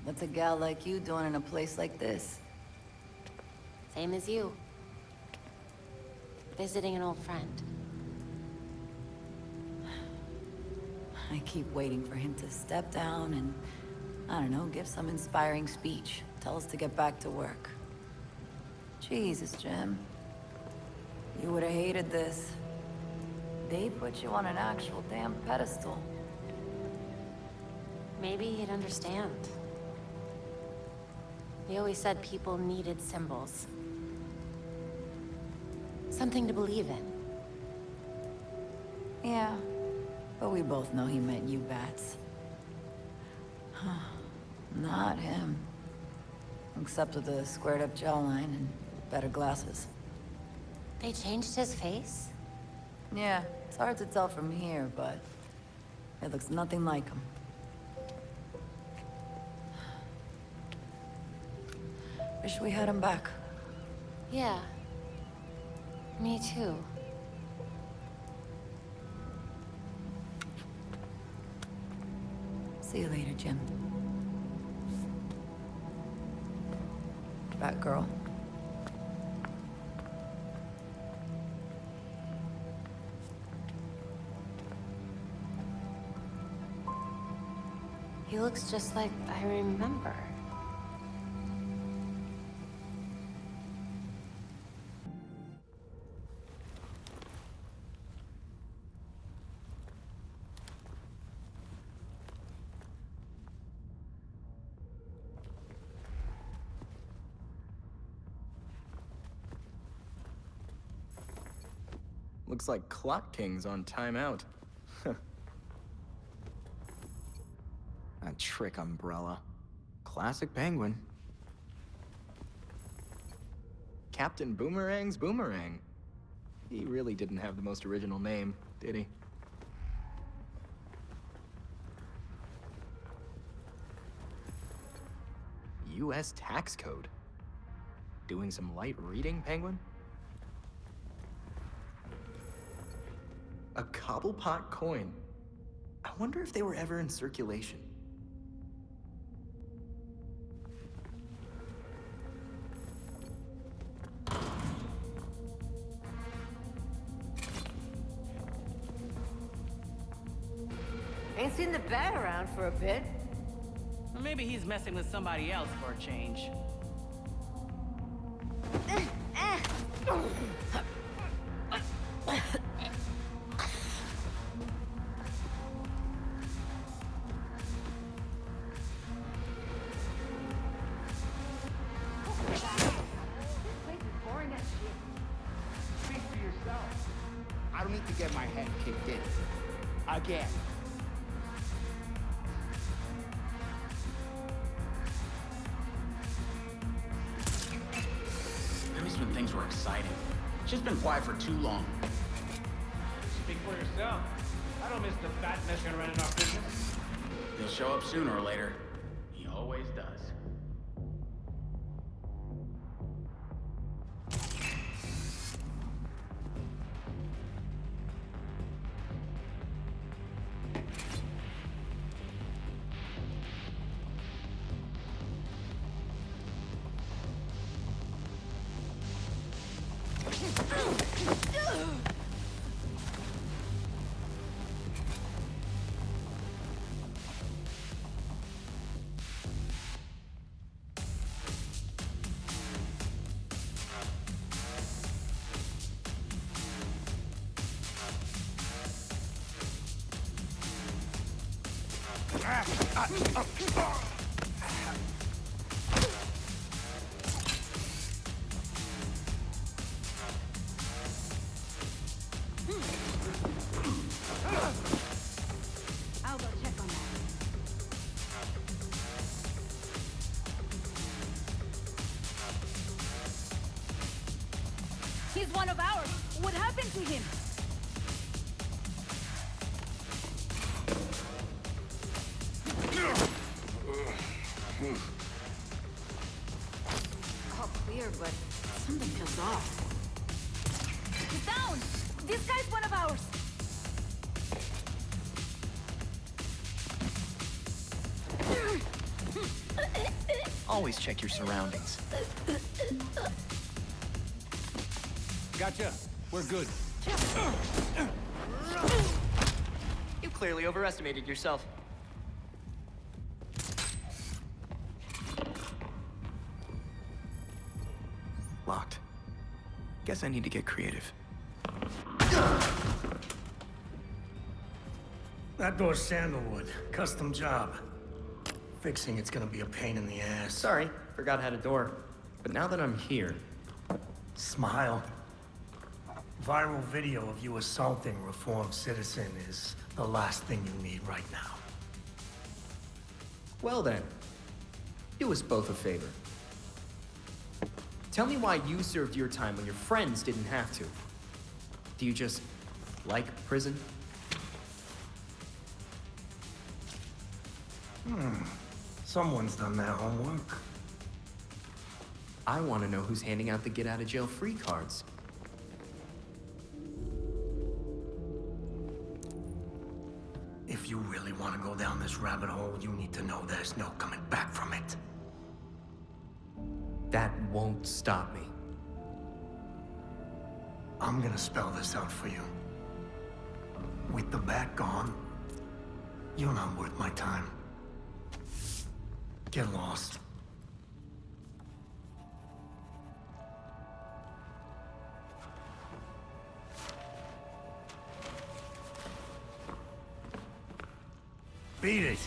What's a gal like you doing in a place like this? Same as you. Visiting an old friend. I keep waiting for him to step down and, I don't know, give some inspiring speech. Tell us to get back to work. Jesus, Jim. You would have hated this. They put you on an actual damn pedestal. Maybe he'd understand. He always said people needed symbols. Something to believe in. Yeah, but we both know he meant you bats. Not him. Except with the squared-up jawline and better glasses. They changed his face? Yeah, it's hard to tell from here, but it looks nothing like him. Wish we had him back. Yeah. Me too. See you later, Jim. Batgirl. He looks just like I remember. Looks like Clock King's on timeout. A trick umbrella. Classic Penguin. Captain Boomerang's Boomerang. He really didn't have the most original name, did he? U.S. tax code. Doing some light reading, Penguin? A Cobblepot coin. I wonder if they were ever in circulation. Ain't seen the bat around for a bit. Well, maybe he's messing with somebody else for a change. Speak for yourself. I don't need to get my head kicked in. Again. At least when things were exciting. She's been quiet for too long. Speak for yourself. I don't miss the bat messing around in our business. He'll show up sooner or later. He always does. I'll go check on that. He's one of ours. What happened to him? All clear, but something feels off. He's down! This guy's one of ours! Always check your surroundings. Gotcha. We're good. You clearly overestimated yourself. Locked. Guess I need to get creative. That door's sandalwood. Custom job. Fixing it's gonna be a pain in the ass. Sorry, forgot I had a door. But now that I'm here... Smile. Viral video of you assaulting reformed citizen is the last thing you need right now. Well then, do us both a favor. Tell me why you served your time when your friends didn't have to. Do you just like prison? Someone's done their homework. I want to know who's handing out the get-out-of-jail-free cards. If you really want to go down this rabbit hole, you need to know there's no coming back from it. That won't stop me. I'm gonna spell this out for you. With the bat gone, you're not worth my time. Get lost. Beat it.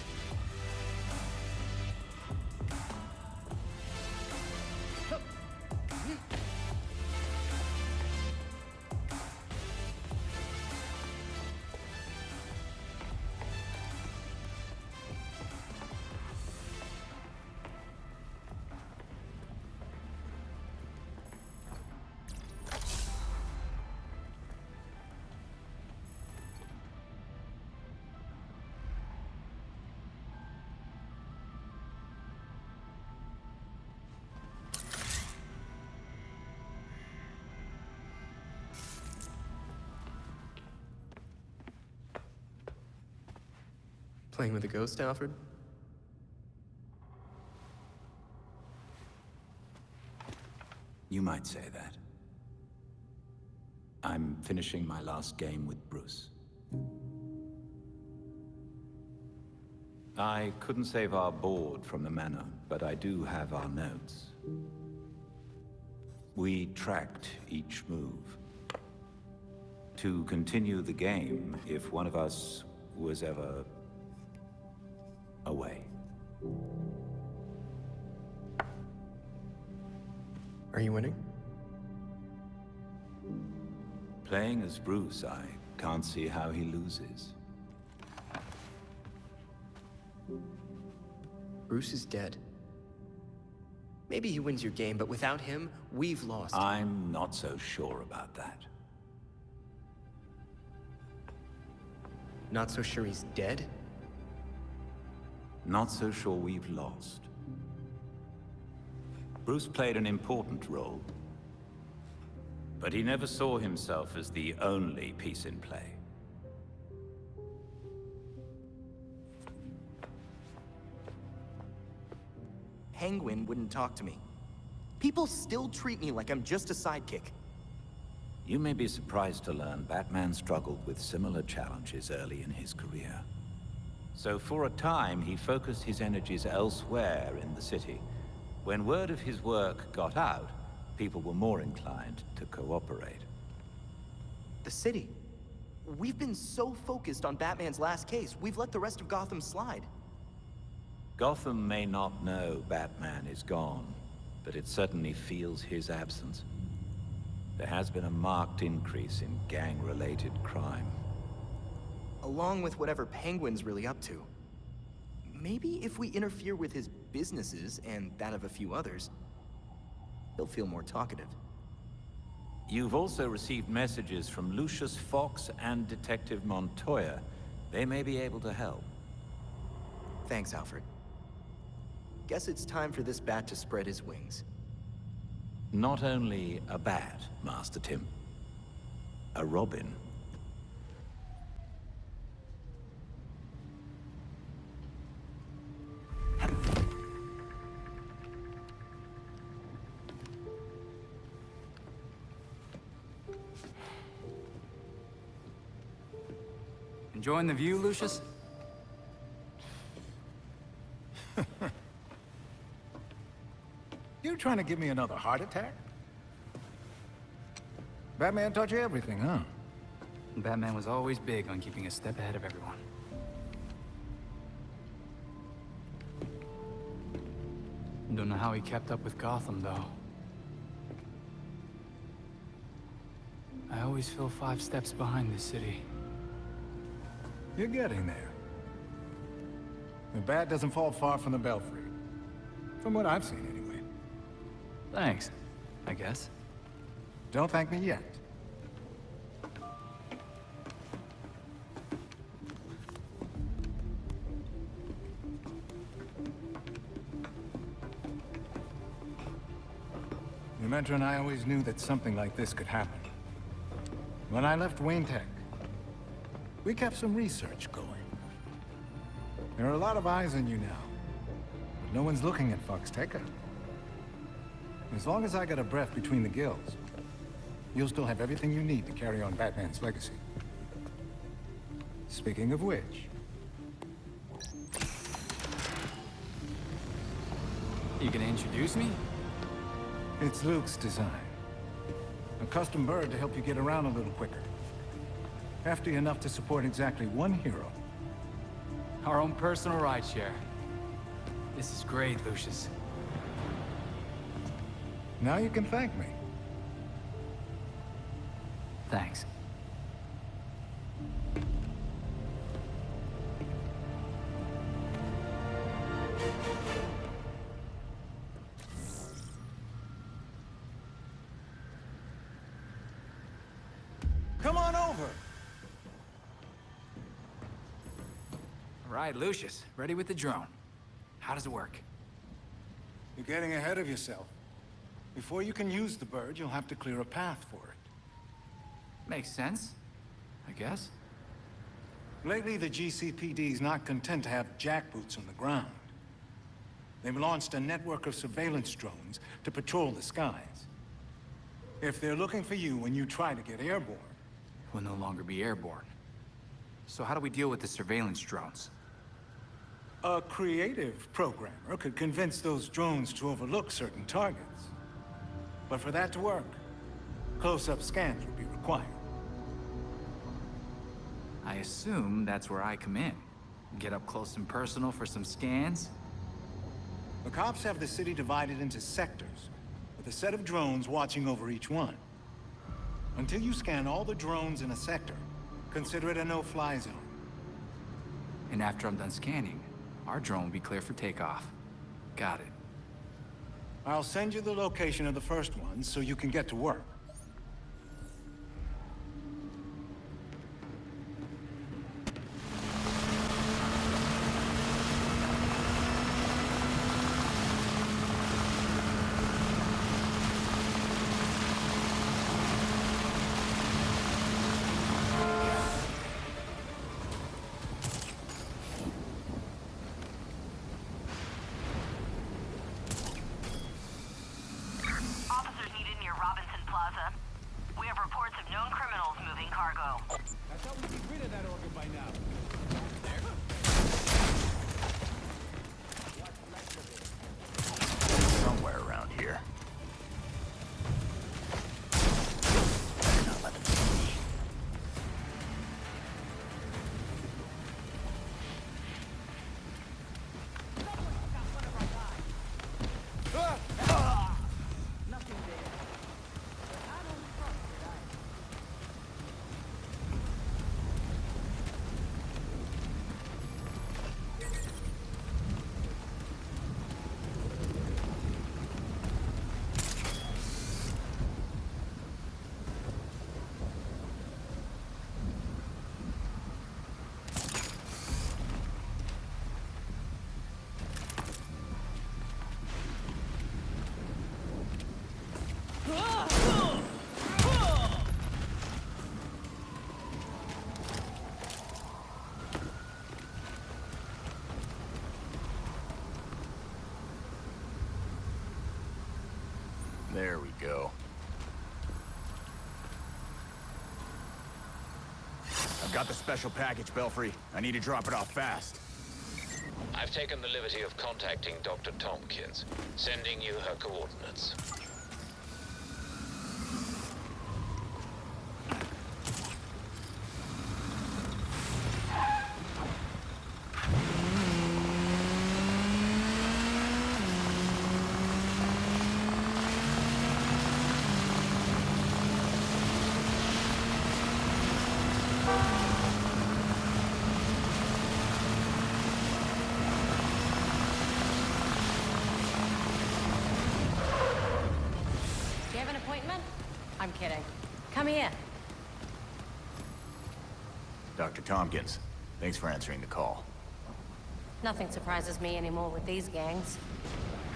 Playing with a ghost, Alfred? You might say that. I'm finishing my last game with Bruce. I couldn't save our board from the manor, but I do have our notes. We tracked each move. To continue the game if one of us was ever away. Are you winning? Playing as Bruce, I can't see how he loses. Bruce is dead. Maybe he wins your game, but without him, we've lost. I'm not so sure about that. Not so sure he's dead? Not so sure we've lost. Bruce played an important role, but he never saw himself as the only piece in play. Penguin wouldn't talk to me. People still treat me like I'm just a sidekick. You may be surprised to learn Batman struggled with similar challenges early in his career. So for a time, he focused his energies elsewhere in the city. When word of his work got out, people were more inclined to cooperate. The city. We've been so focused on Batman's last case, we've let the rest of Gotham slide. Gotham may not know Batman is gone, but it certainly feels his absence. There has been a marked increase in gang-related crime. Along with whatever Penguin's really up to. Maybe if we interfere with his businesses, and that of a few others, he'll feel more talkative. You've also received messages from Lucius Fox and Detective Montoya. They may be able to help. Thanks, Alfred. Guess it's time for this bat to spread his wings. Not only a bat, Master Tim. A robin. Enjoying the view, Lucius? You trying to give me another heart attack? Batman taught you everything, huh? Batman was always big on keeping a step ahead of everyone. Don't know how he kept up with Gotham, though. I always feel 5 steps behind this city. You're getting there. The bat doesn't fall far from the belfry. From what I've seen, anyway. Thanks, I guess. Don't thank me yet. Your mentor and I always knew that something like this could happen. When I left Wayne Tech, we kept some research going. There are a lot of eyes on you now, but no one's looking at Foxteca. As long as I got a breath between the gills, you'll still have everything you need to carry on Batman's legacy. Speaking of which... You gonna introduce me? It's Luke's design. A custom bird to help you get around a little quicker. Hefty enough to support exactly one hero. Our own personal rideshare. This is great, Lucius. Now you can thank me. Thanks. Come on over! All right, Lucius, ready with the drone. How does it work? You're getting ahead of yourself. Before you can use the bird, you'll have to clear a path for it. Makes sense, I guess. Lately, the GCPD's not content to have jackboots on the ground. They've launched a network of surveillance drones to patrol the skies. If they're looking for you when you try to get airborne... We'll no longer be airborne. So how do we deal with the surveillance drones? A creative programmer could convince those drones to overlook certain targets. But for that to work, close-up scans would be required. I assume that's where I come in. Get up close and personal for some scans? The cops have the city divided into sectors, with a set of drones watching over each one. Until you scan all the drones in a sector, consider it a no-fly zone. And after I'm done scanning, our drone will be clear for takeoff. Got it. I'll send you the location of the first one so you can get to work. There we go. I've Got the special package, Belfry. I need to drop it off fast. I've taken the liberty of contacting Dr. Tompkins, sending you her coordinates. I'm kidding. Come here. Dr. Tompkins, thanks for answering the call. Nothing surprises me anymore with these gangs.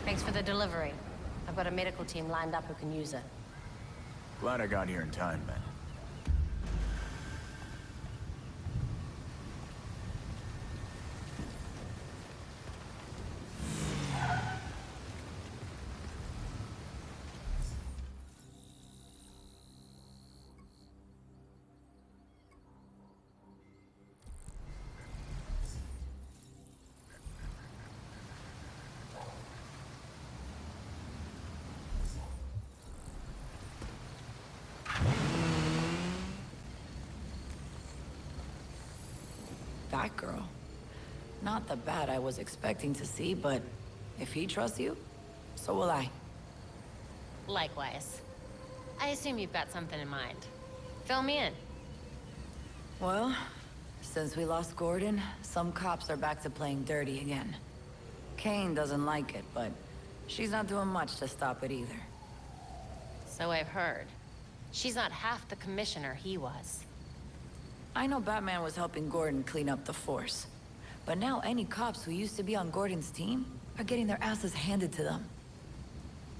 Thanks for the delivery. I've got a medical team lined up who can use it. Glad I got here in time, man. Batgirl. Not the Bat I was expecting to see, but if he trusts you, so will I. Likewise. I assume you've got something in mind. Fill me in. Well, since we lost Gordon, some cops are back to playing dirty again. Kane doesn't like it, but she's not doing much to stop it either. So I've heard. She's not half the commissioner he was. I know Batman was helping Gordon clean up the force, but now any cops who used to be on Gordon's team are getting their asses handed to them.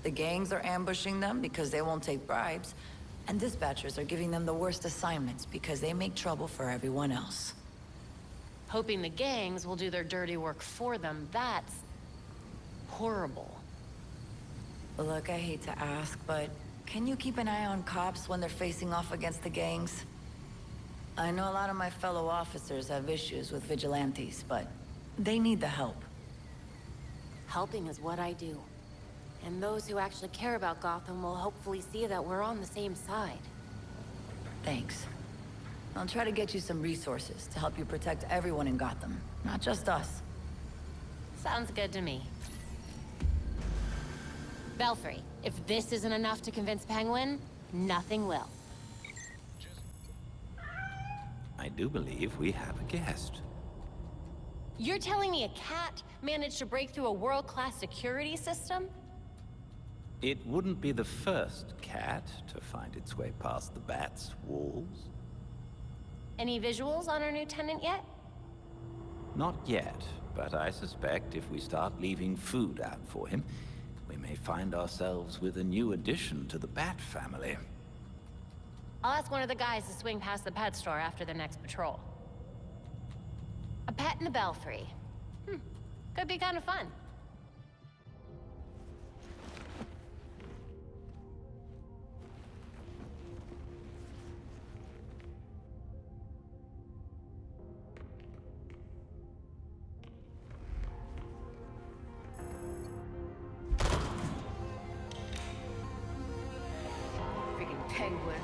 The gangs are ambushing them because they won't take bribes, and dispatchers are giving them the worst assignments because they make trouble for everyone else. Hoping the gangs will do their dirty work for them, that's horrible. Look, I hate to ask, but can you keep an eye on cops when they're facing off against the gangs? I know a lot of my fellow officers have issues with vigilantes, but they need the help. Helping is what I do. And those who actually care about Gotham will hopefully see that we're on the same side. Thanks. I'll try to get you some resources to help you protect everyone in Gotham, not just us. Sounds good to me. Belfry, if this isn't enough to convince Penguin, nothing will. I do believe we have a guest. You're telling me a cat managed to break through a world-class security system? It wouldn't be the first cat to find its way past the Bat's walls. Any visuals on our new tenant yet? Not yet, but I suspect if we start leaving food out for him, we may find ourselves with a new addition to the Bat family. I'll ask one of the guys to swing past the pet store after the next patrol. A pet in the Belfry. Could be kind of fun. Freaking penguin.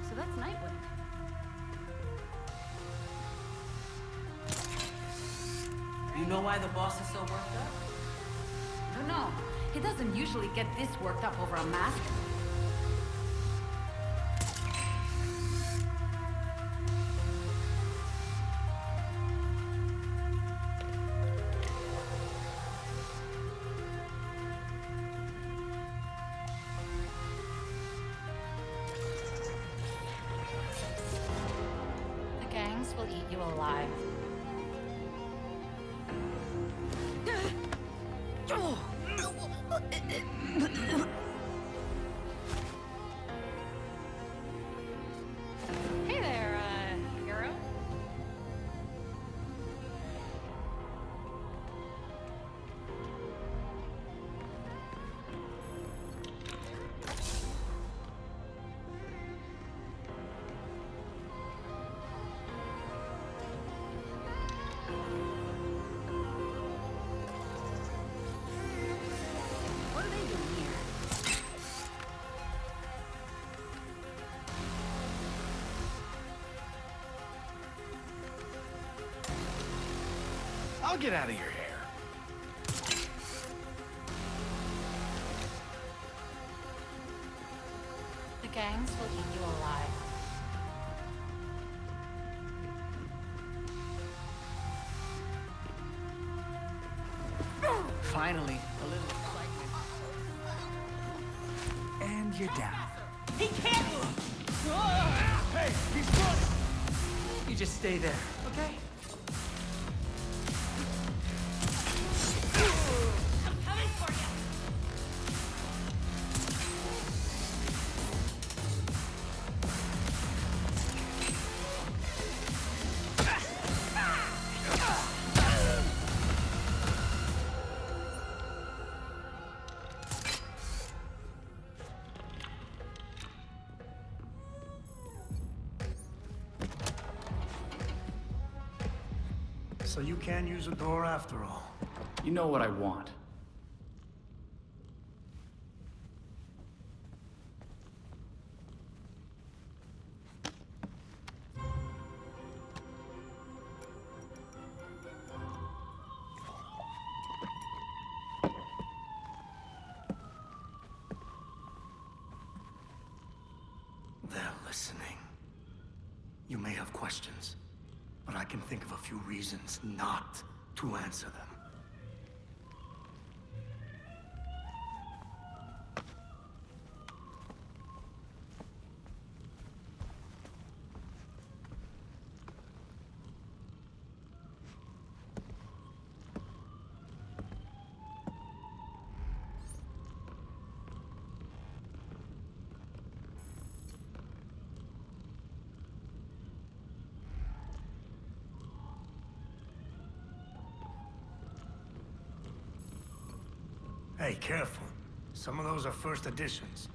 So that's Nightwing. You know why the boss is so worked up? I don't know. He doesn't usually get this worked up over a mask. gangs will eat you alive. Hey there, hero. What are they doing here? I'll get out of your hair. The gangs will eat you alive. Finally, a little excitement. And you're down. He can't! Hey, he's running! You just stay there, okay? I'm coming for you! So you can use a door after all. You know what I want. They're listening. You may have questions, but I can think of a few reasons not to answer them. Hey, careful. Some of those are first editions.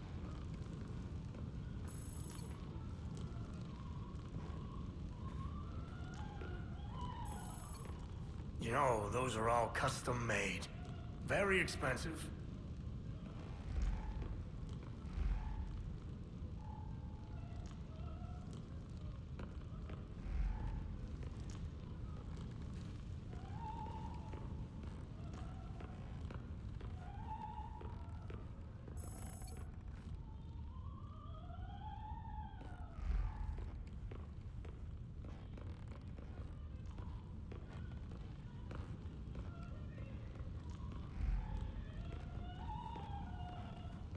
You know, those are all custom made. Very expensive.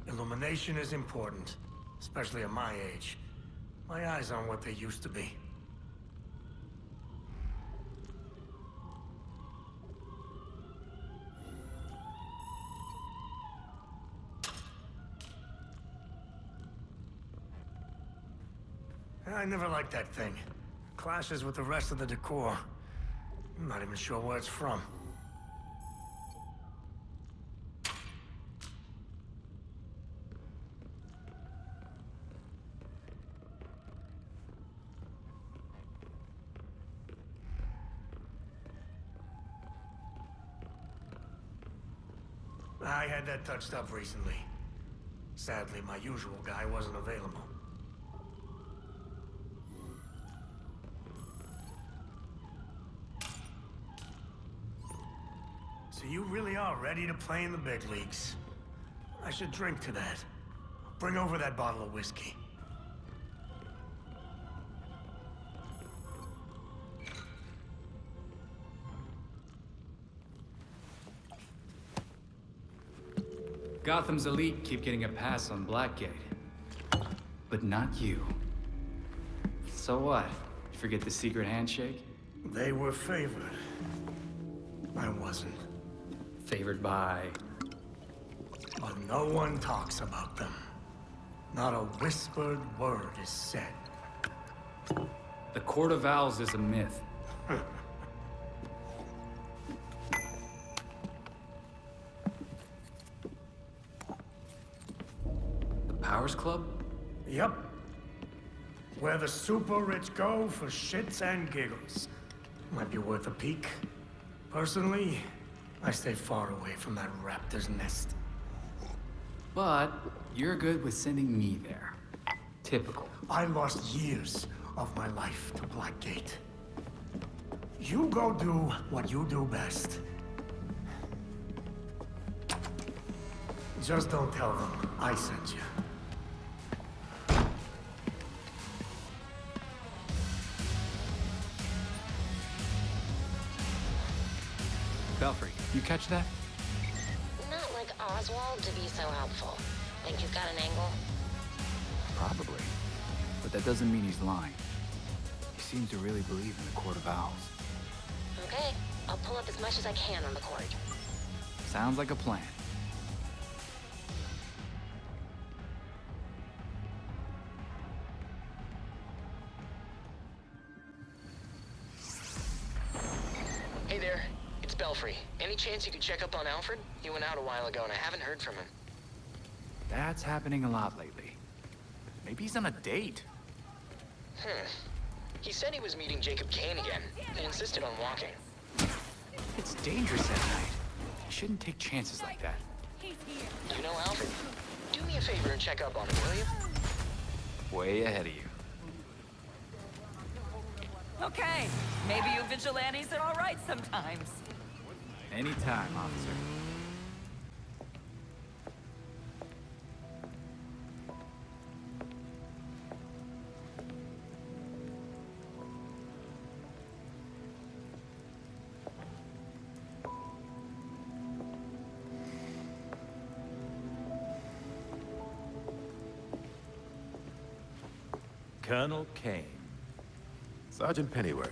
Illumination is important, especially at my age. My eyes aren't what they used to be. I never liked that thing. Clashes with the rest of the decor. I'm not even sure where it's from. I had that touched up recently. Sadly, my usual guy wasn't available. So you really are ready to play in the big leagues. I should drink to that. Bring over that bottle of whiskey. Gotham's elite keep getting a pass on Blackgate. But not you. So what? forget the secret handshake? They were favored. I wasn't. Favored by... But no one talks about them. Not a whispered word is said. The Court of Owls is a myth. The Powers Club? Yep. Where the super rich go for shits and giggles. Might be worth a peek. Personally, I stay far away from that raptor's nest. But you're good with sending me there. Typical. I lost years of my life to Blackgate. You go do what you do best. Just don't tell them I sent you. Belfry, you catch that? Not like Oswald to be so helpful. Think he's got an angle? Probably. But that doesn't mean he's lying. He seems to really believe in the Court of Owls. Okay, I'll pull up as much as I can on the court. Sounds like a plan. Hey there, it's Belfry. Any chance you could check up on Alfred? He went out a while ago and I haven't heard from him. That's happening a lot lately. Maybe he's on a date. He said he was meeting Jacob Kane again and insisted on walking. It's dangerous at night. You shouldn't take chances like that. You know Alfred? Do me a favor and check up on him, will you? Way ahead of you. Okay, maybe you vigilantes are all right sometimes. Anytime, officer. Colonel Kane. Sergeant Pennyworth.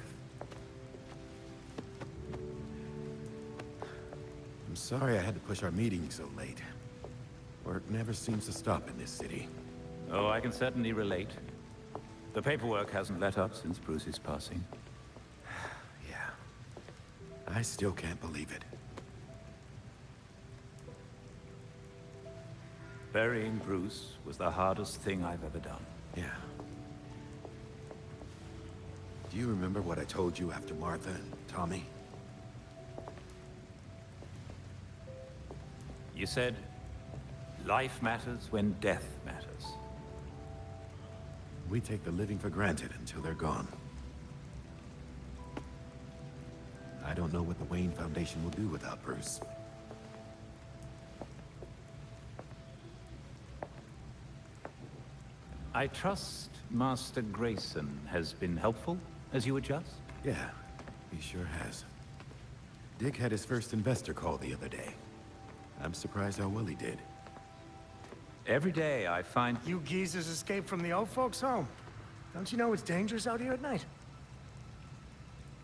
I'm sorry I had to push our meeting so late. Work never seems to stop in this city. Oh, I can certainly relate. The paperwork hasn't let up since Bruce's passing. Yeah. I still can't believe it. Burying Bruce was the hardest thing I've ever done. Yeah. Do you remember what I told you after Martha and Tommy? You said, life matters when death matters. We take the living for granted until they're gone. I don't know what the Wayne Foundation will do without Bruce. I trust Master Grayson has been helpful as you adjust? Yeah, he sure has. Dick had his first investor call the other day. I'm surprised how well he did. Every day I find... You geezers escaped from the old folks' home. Don't you know it's dangerous out here at night?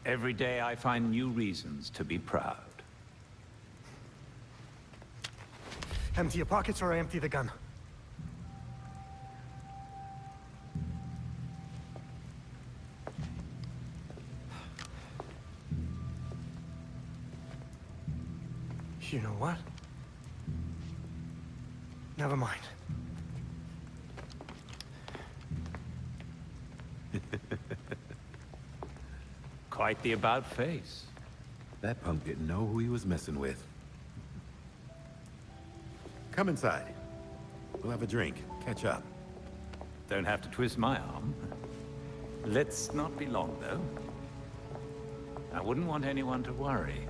Every day I find new reasons to be proud. Empty your pockets or I empty the gun. You know what? Never mind. Quite the about face. That punk didn't know who he was messing with. Come inside. We'll have a drink, catch up. Don't have to twist my arm. Let's not be long, though. I wouldn't want anyone to worry.